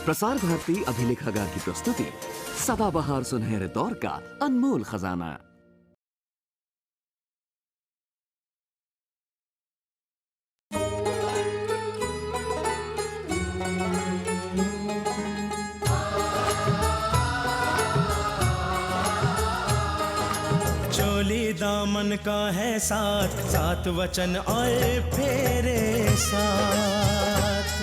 प्रसार भारती अभिलेखागार की प्रस्तुति सदाबहार सुनहरे दौर का अनमोल खजाना। चोली दामन का है साथ, साथ वचन और फेरे साथ।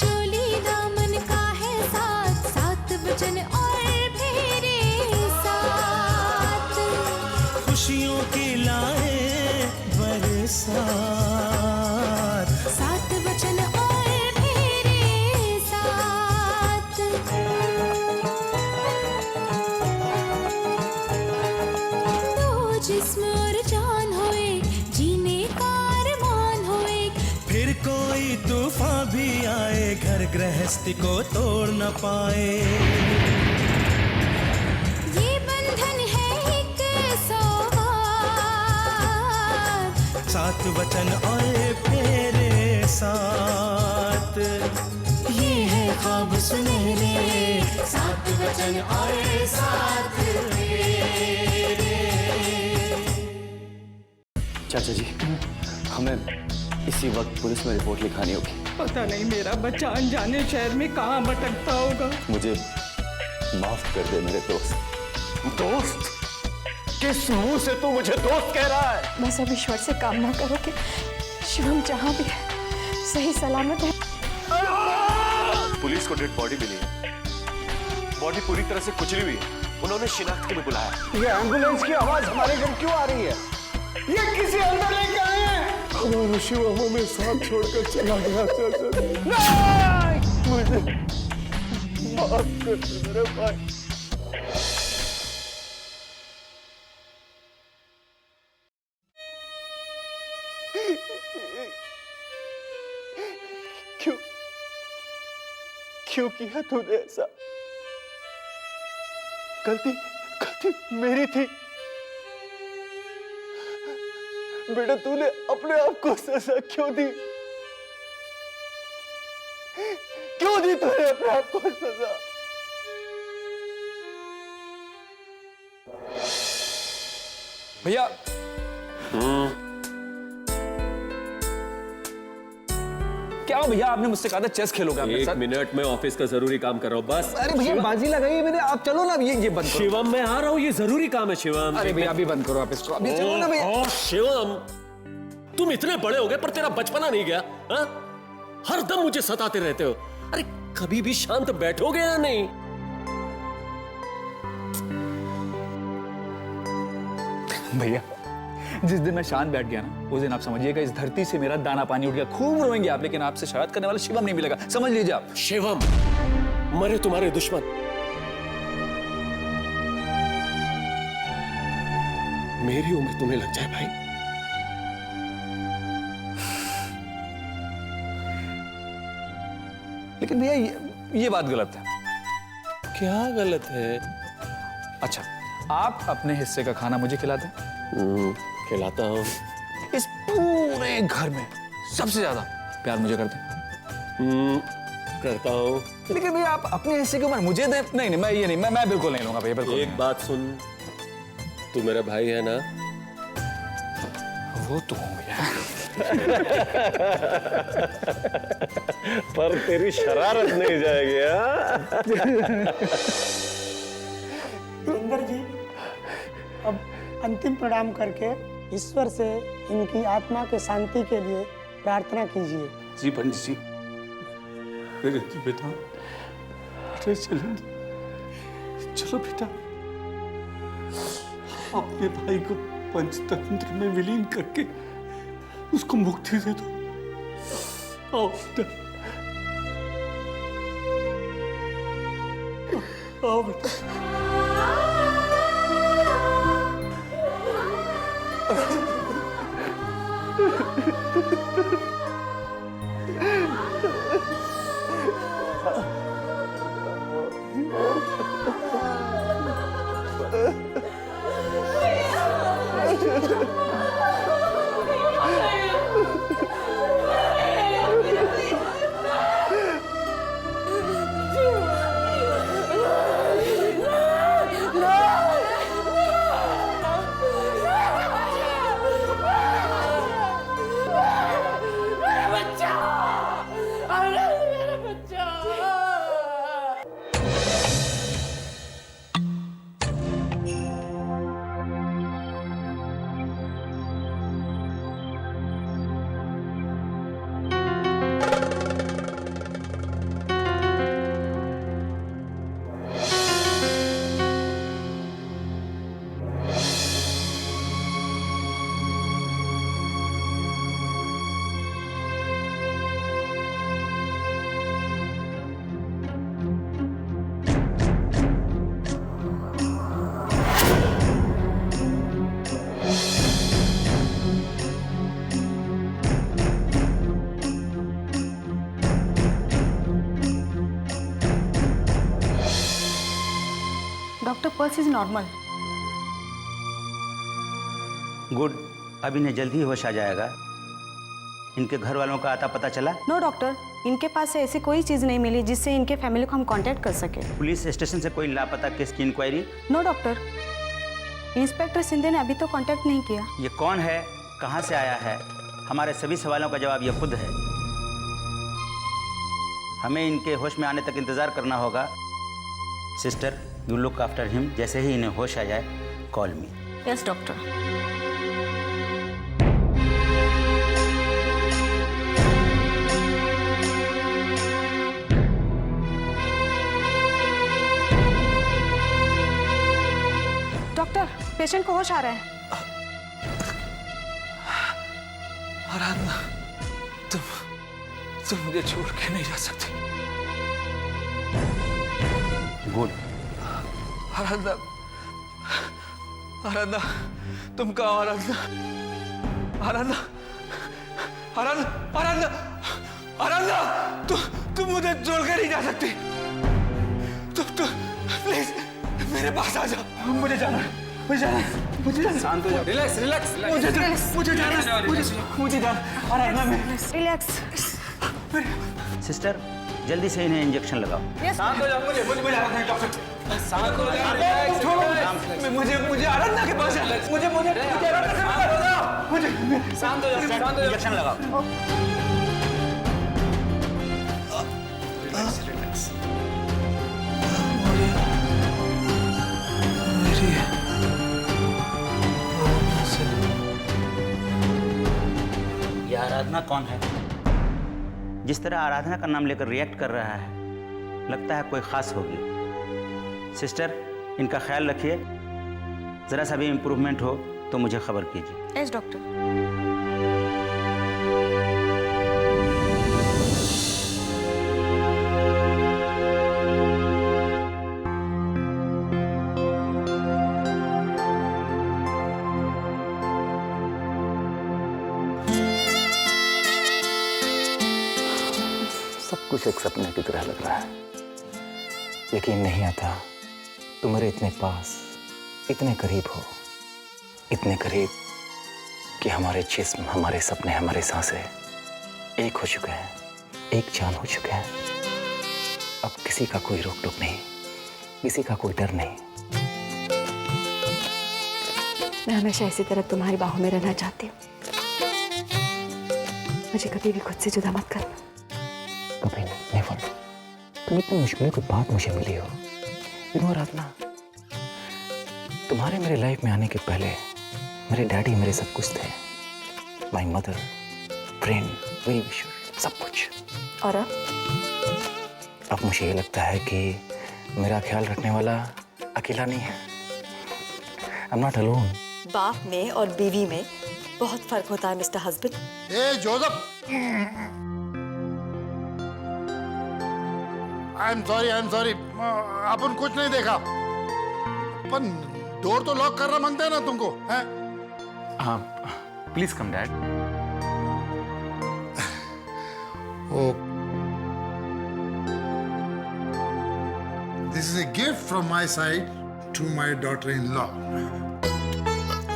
चोली दामन का है साथ, साथ वचन और फेरे साथ। खुशियों की लाए बरसात, साथ वचन और फेरे साथ। दो जिस्म और जान होए, जीने का अरमान होए। फिर कोई तूफान भी आए, घर गृहस्थी को तोड़ न पाए। ये बंधन है एक सौगात, साथ वचन और फेरे साथ। ये है ख्वाब सुनहरे, साथ वचन और साथ फेरे। चाचा जी, हमें इसी वक्त पुलिस में रिपोर्ट लिखानी होगी। पता नहीं मेरा बच्चा अनजाने शहर में कहाँ भटकता होगा। मुझे माफ कर दे मेरे दोस्त। दोस्त? किस मुंह से तू मुझे दोस्त कह रहा है? बस अब ईश्वर से कामना करो कि शिवम जहाँ भी है सही सलामत है। पुलिस को डेड बॉडी मिली है, बॉडी पूरी तरह से कुचली हुई है। उन्होंने शिनाख्त के लिए बुलाया। ये एम्बुलेंस की आवाज हमारे घर क्यों आ रही है? ये किसी अंदर लेके आए हैं। हमारा शिवम हमें साथ छोड़कर चला गया। मुझे माफ कर दे मेरे भाई। क्यों किया तूने ऐसा? गलती मेरी थी बेटा। तूने अपने आप को सजा क्यों दी? क्यों दी तूने अपने आप को सजा? भैया क्या हो भैया, आपने मुझसे कहा था चेस खेलोगे आपके साथ। 1 मिनट में ऑफिस का जरूरी काम कर रहा हूँ बस। अरे भैया बाजी लगाई मैंने, आप चलो ना। ये बंद करो। शिवम मैं आ रहा हूँ, ये जरूरी काम है शिवम। अरे भैया अभी बंद करो आप इसको। अभी चलो ना भैया। ओ शिवम, तुम इतने बड़े हो गए पर तेरा बचपना नहीं गया? हाँ? हर दम मुझे सताते रहते हो। अरे कभी भी शांत बैठोगे या नहीं? भैया जिस दिन मैं शांत बैठ गया ना, उस दिन आप समझिएगा इस धरती से मेरा दाना पानी उठ गया। खूब रोएंगे आप, लेकिन आपसे शरारत करने वाला शिवम नहीं मिलेगा, समझ लीजिए आप। शिवम मरे तुम्हारे दुश्मन, मेरी उम्र तुम्हें लग जाए भाई। लेकिन भैया ये बात गलत है। क्या गलत है? अच्छा, आप अपने हिस्से का खाना मुझे खिला दें। खिलाता हूँ। इस पूरे घर में सबसे ज्यादा प्यार मुझे कर दें। करता हूँ। लेकिन भैया आप अपने हिस्से के ऊपर मुझे दें। नहीं मैं ये नहीं, मैं बिल्कुल नहीं लूंगा भैया, बिल्कुल। एक बात सुन, तू मेरा भाई है ना? वो तो हूँ भैया। पर तेरी शरारत नहीं जाएगी। सुंदर जी, अब अंतिम प्रणाम करके ईश्वर से इनकी आत्मा के शांति के लिए प्रार्थना कीजिए। जी पंडित जी। बेटा अरे चलो बेटा, अपने भाई को पंचतंत्र में विलीन करके उसको मुक्ति दे दो। आओ बेटा, आओ बेटा। Pulse is normal. गुड, अब इन्हें जल्दी ही होश आ जाएगा। इनके घर वालों का आता पता चला? नो डॉक्टर, इनके पास से ऐसी कोई चीज़ नहीं मिली जिससे इनके फैमिली को हम कांटेक्ट कर सके। पुलिस स्टेशन से कोई लापता केस की inquiry? No doctor, inspector Shinde ने अभी तो कांटेक्ट नहीं किया। ये कौन है, कहाँ से आया है? हमारे सभी सवालों का जवाब ये खुद है। हमें इनके होश में आने तक इंतजार करना होगा। Sister, you look after him. जैसे ही इन्हें होश आ जाए, कॉल मी। Yes doctor. डॉक्टर, पेशेंट को होश आ रहा है। आराधना, तुम मुझे छोड़ के नहीं जा सकती। गुड। आराधना, आराधना, तुम कहाँ हो? आराधना, आराधना, आराधना, आराधना, आराधना, तुम मुझे छोड़ के नहीं जा सकती। तुम प्लीज मेरे पास आ जाओ। मुझे जाना है, मुझे जाना है, मुझे जाना है। शांत हो जाओ। रिलैक्स, रिलैक्स, मुझे जाना है, मुझे जाना। आराधना, मैं रिलैक्स। सिस्टर, जल्दी से इन्हें इंजेक्शन लगाओ। शांत हो जाओ। मुझे आराधना है, डॉक्टर। शांत हो जाओ। मुझे आराधना के पास जाना है। मुझे आराधना के पास जाओ। मुझे शांत हो जाओ, इंजेक्शन लगाओ। ये आराधना कौन है? जिस तरह आराधना का नाम लेकर रिएक्ट कर रहा है, लगता है कोई खास होगी। सिस्टर, इनका ख्याल रखिए। जरा सा भी इम्प्रूवमेंट हो तो मुझे खबर कीजिए। Yes doctor. सब कुछ एक सपने की तरह लग रहा है। यकीन नहीं आता तुम मेरे इतने पास, इतने करीब हो, इतने करीब कि हमारे जिस्म, हमारे सपने, हमारे सांसें एक हो चुके हैं, एक जान हो चुके हैं। अब किसी का कोई रोक टोक नहीं, किसी का कोई डर नहीं। मैं हमेशा इसी तरह तुम्हारी बाहों में रहना चाहती हूँ। मुझे कभी भी खुद से जुदा मत करना। कभी नहीं, नेवर। तुम इतनी मुश्किलों के बाद मुझे मिली हो। आराधना, तुम्हारे मेरे लाइफ में आने के पहले मेरे डैडी मेरे सब कुछ थे। My mother, friend, well wisher, सब कुछ। और अब मुझे ये लगता है कि मेरा ख्याल रखने वाला अकेला नहीं है। I am not alone. बाप में और बीवी में बहुत फर्क होता है मिस्टर हस्बैंड। ए जोसेफ, आई एम सॉरी। अपन कुछ नहीं देखा। अपन डोर तो लॉक करना मांगते हैं ना तुमको, हैं? हाँ, please come dad. This is a gift from my side to my daughter in law.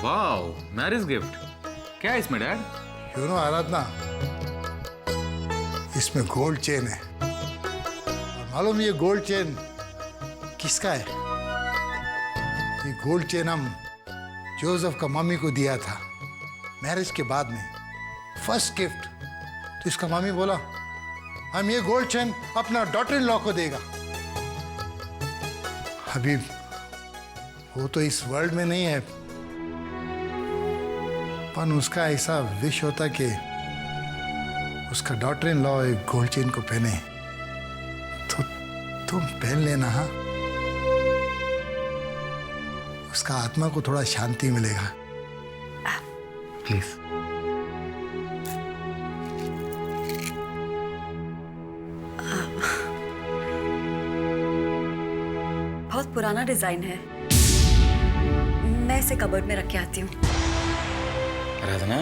Wow, marriage gift. क्या है इसमें डैड? यू नो आराधना, इसमें गोल्ड चेन है। मालूम ये गोल्ड चेन किसका है? ये गोल्ड चेन हम जोसेफ का मम्मी को दिया था मैरिज के बाद में, फर्स्ट गिफ्ट। तो इसका मम्मी बोला हम ये गोल्ड चेन अपना डॉटर इन लॉ को देगा। अभी वो तो इस वर्ल्ड में नहीं है, पर उसका ऐसा विश होता कि उसका डॉटर इन लॉ एक गोल्ड चेन को पहने। तो तुम पहन लेना। हाँ, उसका आत्मा को थोड़ा शांति मिलेगा। प्लीज। बहुत पुराना डिजाइन है, मैं इसे कबर्ड में रख के आती हूँ। आराधना,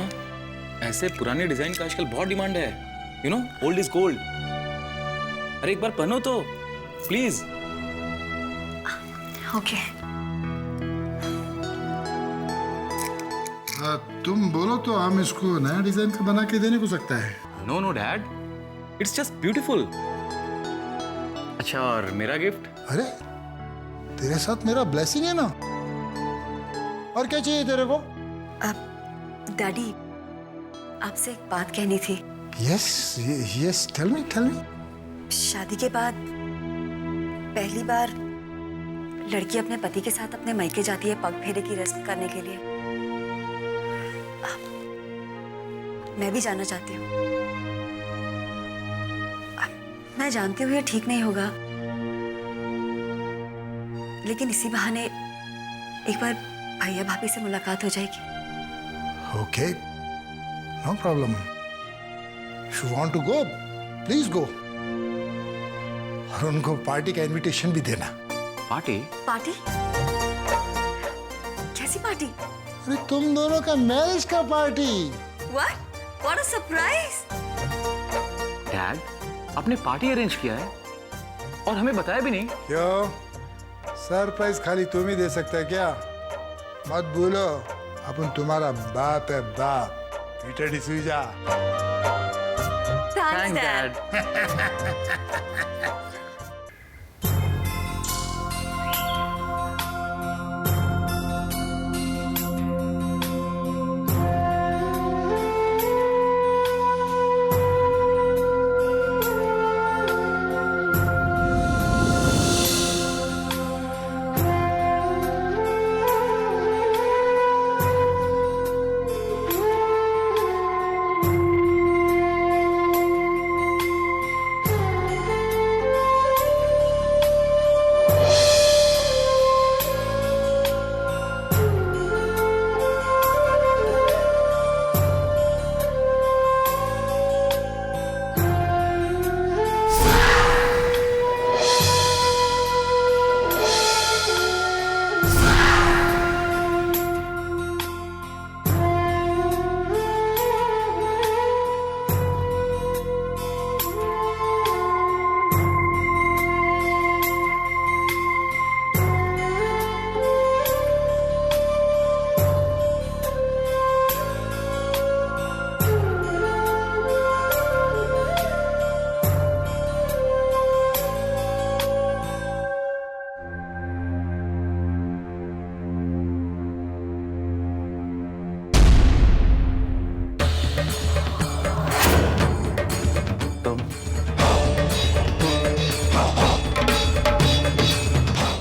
ऐसे पुराने डिजाइन का आजकल बहुत डिमांड है। You know, old is gold. अरे एक बार पहनो तो प्लीज। ओके। तुम बोलो तो हम इसको नया डिजाइन का बना के देने को सकता है। No no dad, it's just beautiful. अच्छा, और मेरा गिफ्ट? अरे तेरे साथ मेरा ब्लेसिंग है ना, और क्या चाहिए तेरे को? डैडी, आपसे एक बात कहनी थी। Yes yes, tell me. शादी के बाद पहली बार लड़की अपने पति के साथ अपने मायके जाती है पग फेरे की रस्म करने के लिए। मैं भी जाना चाहती हूँ। मैं जानती हूँ ये ठीक नहीं होगा, लेकिन इसी बहाने एक बार भैया भाभी से मुलाकात हो जाएगी। Okay, no problem. You want to go, please go. और उनको पार्टी का इनविटेशन भी देना। पार्टी? पार्टी? कैसी पार्टी? अरे तुम दोनों का मैरिज का party. What a surprise! Dad, आपने पार्टी अरेंज किया है और हमें बताया भी नहीं। क्यों? सरप्राइज खाली तुम ही दे सकता है क्या? मत भूलो, अपन तुम्हारा बाप है, बाप। पीटर डिसूजा। Thanks, Dad.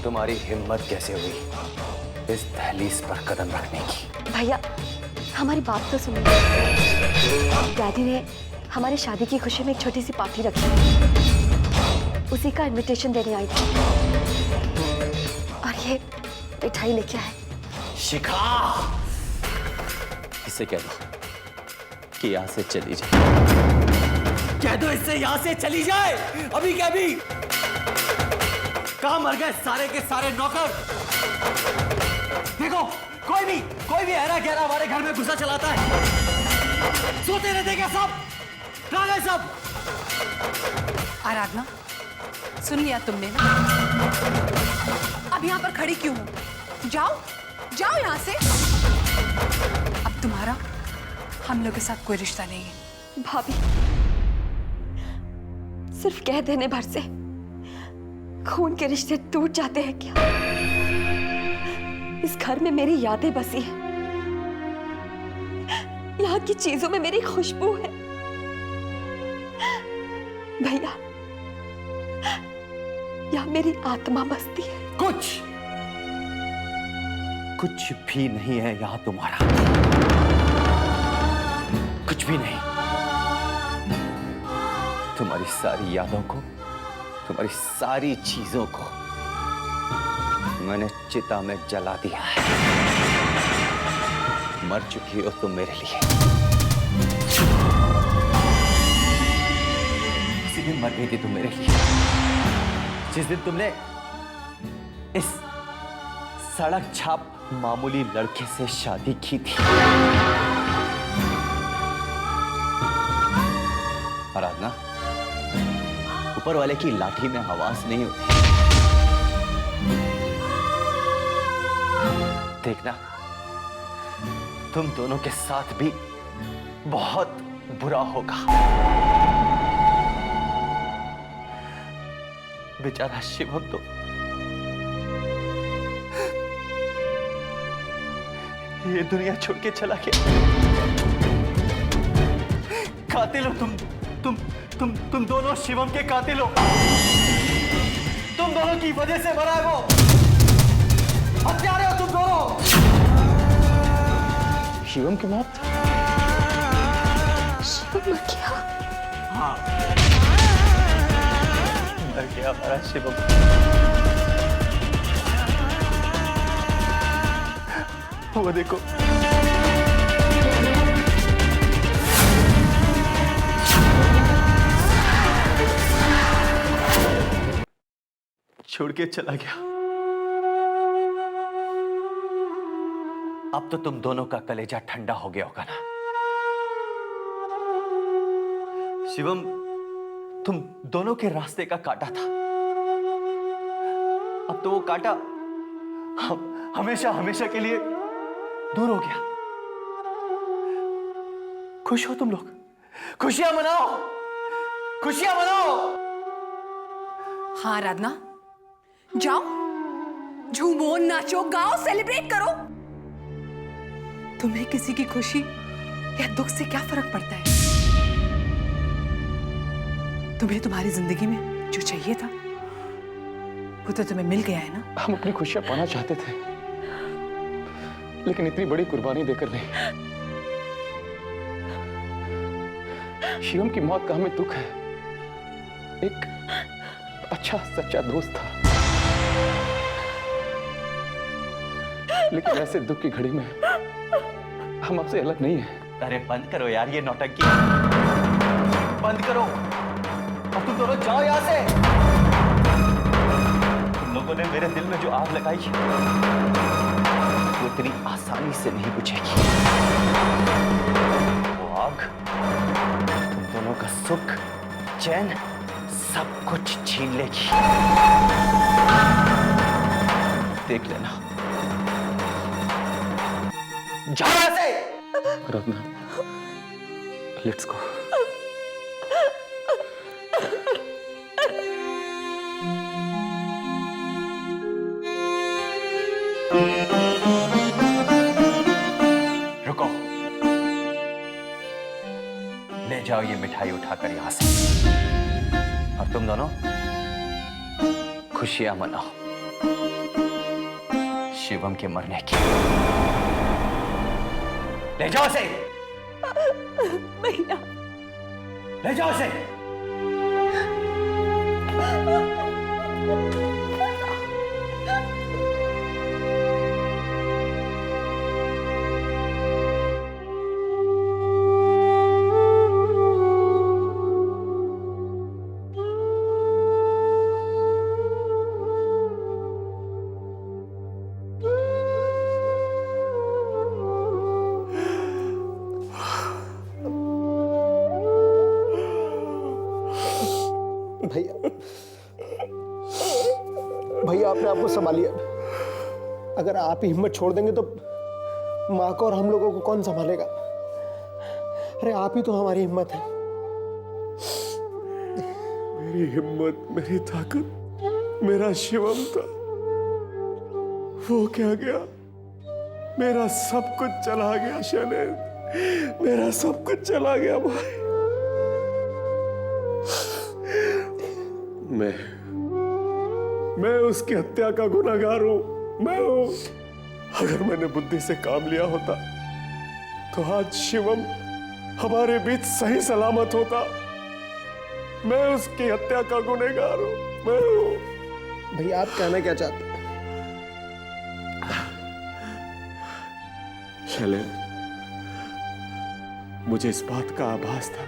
तुम्हारी हिम्मत कैसे हुई इस दहलीज पर कदम रखने की? भैया, हमारी बात तो सुनिए। डैडी ने हमारी शादी की खुशी में एक छोटी सी पार्टी रखी, उसी का इनविटेशन देने आई थी, और ये मिठाई लेके आए। शिखा, इसे कह दो कि यहाँ से चली जाए। कह दो इससे यहाँ से चली जाए, अभी क्या अभी। कहाँ मर गए सारे के सारे नौकर? देखो, कोई भी ऐरा गहरा हमारे घर में घुसा चलाता है। सोते रहते क्या सब? कहाँ गए सब? आराधना, सुन लिया तुमने ना? अब यहाँ पर खड़ी क्यों हो? जाओ यहाँ से। अब तुम्हारा हम लोग के साथ कोई रिश्ता नहीं है। भाभी, सिर्फ कह देने भर से खून के रिश्ते टूट जाते हैं क्या? इस घर में मेरी यादें बसी हैं, यहाँ की चीजों में मेरी खुशबू है। भैया, यहाँ मेरी आत्मा बसती है। कुछ भी नहीं है यहाँ तुम्हारा, कुछ भी नहीं। तुम्हारी सारी यादों को, तुम्हारी सारी चीजों को मैंने चिता में जला दिया है। मर चुकी हो तुम मेरे लिए। उसी दिन मर गई थी तुम मेरे लिए, जिस दिन तुमने इस सड़क छाप मामूली लड़के से शादी की थी। आराधना, ऊपर वाले की लाठी में आवाज नहीं होती। देखना, तुम दोनों के साथ भी बहुत बुरा होगा। बेचारा शिवम तो ये दुनिया छोड़ के चला गया। कातिल हो तुम दोनों शिवम के कातिल हो। तुम दोनों की वजह से मरा है वो। हत्यारे हो तुम दोनों। शिवम की मौत? शिवम मर गया? हाँ, मर गया हमारा शिवम। वो देखो, छोड़ के चला गया। अब तो तुम दोनों का कलेजा ठंडा हो गया होगा ना। शिवम तुम दोनों के रास्ते का कांटा था। अब तो वो कांटा हमेशा हमेशा के लिए दूर हो गया। खुश हो तुम लोग? खुशियां मनाओ, खुशियां मनाओ। हाँ आराधना, जाओ, झूमो, नाचो, गाओ, सेलिब्रेट करो। तुम्हें किसी की खुशी या दुख से क्या फर्क पड़ता है? तुम्हें तुम्हारी जिंदगी में जो चाहिए था वो तो तुम्हें मिल गया है ना। हम अपनी खुशियां पाना चाहते थे, लेकिन इतनी बड़ी कुर्बानी देकर नहीं। शिवम की मौत का हमें दुख है। एक अच्छा सच्चा दोस्त था, लेकिन ऐसे दुख की घड़ी में हम आपसे अलग नहीं हैं। अरे बंद करो यार ये नौटंकी, बंद करो। अब तुम दोनों जाओ यहां से। तुम लोगों ने मेरे दिल में जो आग लगाई वो इतनी आसानी से नहीं बुझेगी। वो आग तुम दोनों का सुख, चैन, सब कुछ छीन लेगी। देख लेना। जाओ यहां से। आराधना, लेट्स गो। रुको, ले जाओ ये मिठाई उठाकर यहां से। और तुम दोनों खुशियां मनाओ शिवम के मरने की। ले जाओ से। भैया, ले जाओ से। भैया अपने आप को संभालिए। अगर आप ही हिम्मत छोड़ देंगे तो माँ को और हम लोगों को कौन संभालेगा? अरे आप ही तो हमारी हिम्मत है। मेरी हिम्मत, मेरी ताकत मेरा शिवम था। वो क्या गया? मेरा सब कुछ चला गया शैलेंद्र, मेरा सब कुछ चला गया भाई। मैं उसकी हत्या का गुनहगार हूं। मैं हूं। अगर मैंने बुद्धि से काम लिया होता तो आज शिवम हमारे बीच सही सलामत होता। मैं उसकी हत्या का गुनहगार हूं। मैं हूं। भैया आप कहना क्या चाहते हैं? शैलेंद्र, मुझे इस बात का आभास था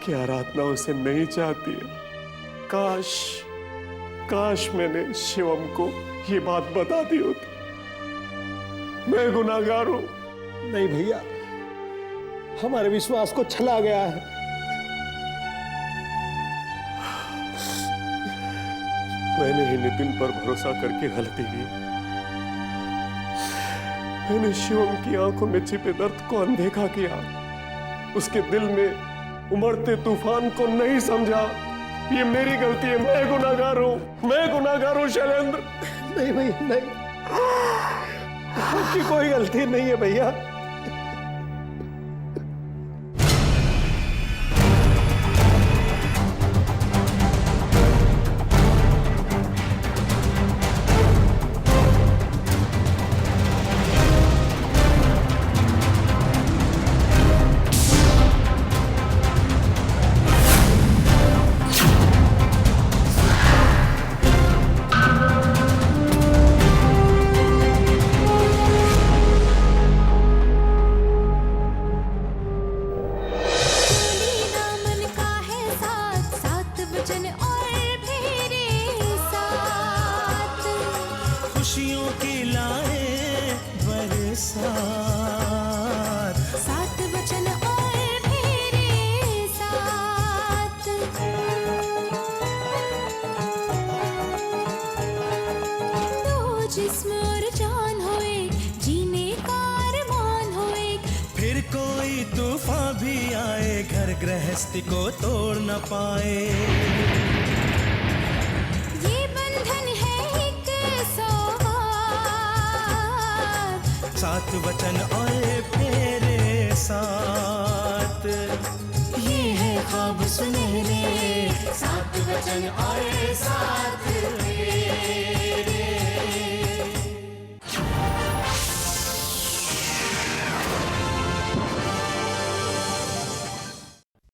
कि आराधना उसे नहीं चाहती है। काश मैंने शिवम को ये बात बता दी होती। मैं गुनाहगार हूं। नहीं भैया, हमारे विश्वास को छला गया है। मैंने ही नितिन पर भरोसा करके गलती की। मैंने शिवम की आंखों में छिपे दर्द को अनदेखा किया, उसके दिल में उमड़ते तूफान को नहीं समझा। ये मेरी गलती है, मैं गुनाहगार हूँ शैलेंद्र। नहीं भैया नहीं, आपकी कोई गलती नहीं है भैया। खुशियों की लाए बरसात, सात वचन और मेरे साथ। दो जिस्म और जान हो एक, जीने का अरमान हो एक। फिर कोई तूफान भी आए, घर गृहस्थी को तोड़ न पाए। ये बंधन है एक सौगात, सात वचन और फेरे साथ। ये है ख्वाब सुनहरे, सात वचन और साथ फेरे।